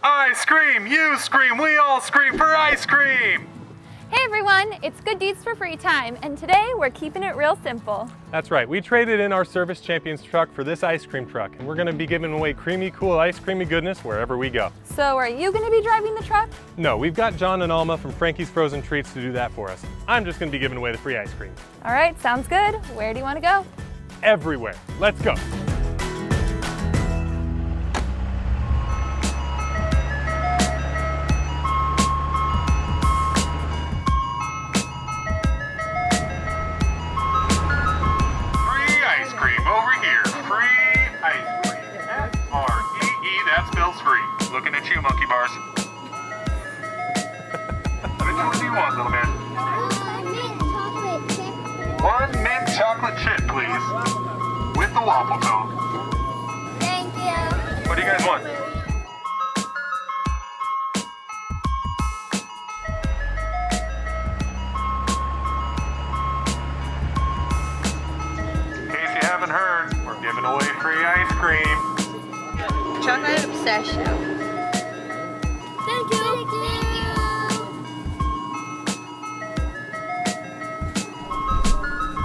I scream, you scream, we all scream for ice cream! Hey everyone, it's Good Deeds for Free time, and today we're keeping it real simple. That's right, we traded in our Service Champions truck for this ice cream truck, and we're gonna be giving away creamy, cool ice creamy goodness wherever we go. So are you gonna be driving the truck? No, we've got John and Alma from Frankie's Frozen Treats to do that for us. I'm just gonna be giving away the free ice cream. All right, sounds good. Where do you wanna go? Everywhere. Let's go. Looking at you, monkey bars. Which one do you want, little man? Mint chocolate chip. One mint chocolate chip, please. With the waffle cone. Thank you. What do you guys want? In case you haven't heard, we're giving away free ice cream. Chocolate pistachio. Thank you. Thank you.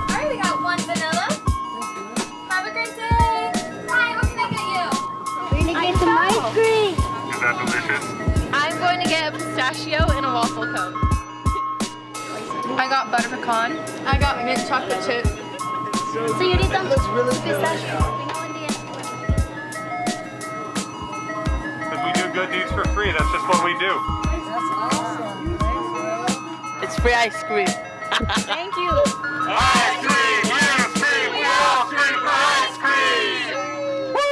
All right, we got one vanilla. Have a great day. Hi, what can I get you? We're gonna get some ice cream. Is that delicious? I'm going to get a pistachio and a waffle cone. I got butter pecan. I got mint chocolate chip. So you need some pistachio. We do good deeds for free. That's just what we do. It's free ice cream. Thank you. Ice cream! You scream! We all scream for ice cream! Woo!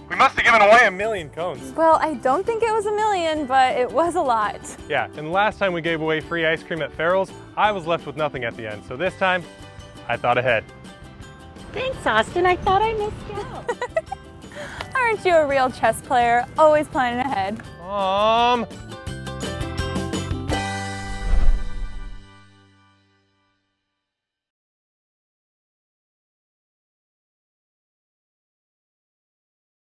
We must have given away 1,000,000 cones. Well, I don't think it was 1,000,000, but it was a lot. Yeah, and last time we gave away free ice cream at Farrell's, I was left with nothing at the end. So this time, I thought ahead. Thanks, Austin. I thought I missed out. Aren't you a real chess player, always planning ahead? Mom,